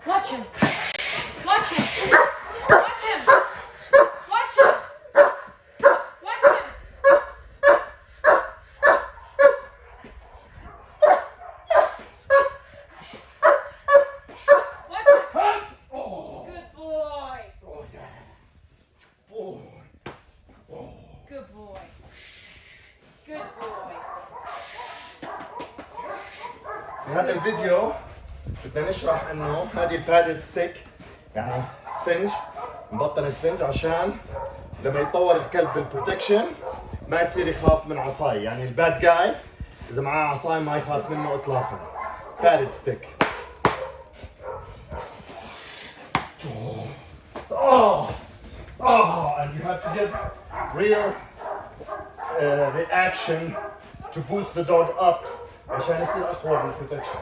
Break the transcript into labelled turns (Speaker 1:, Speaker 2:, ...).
Speaker 1: Watch him. Watch him. Watch him. Watch him. Watch him. Watch him.
Speaker 2: Oh.
Speaker 1: Good boy.
Speaker 2: Oh yeah. Boy. Oh.
Speaker 1: Good boy. Good boy.
Speaker 2: بهذا الفيديو بدنا نشرح انه هذه البادد ستيك يعني سفنج مبطن سفنج عشان لما يتطور الكلب بالبروتكشن ما يصير يخاف من عصاي، يعني الباد جاي اذا معاه عصاي ما يخاف منه اطلاقا. بادد ستيك. And you have to give real reaction to boost the dog up عشان يصير اقوى بالبروتكشن.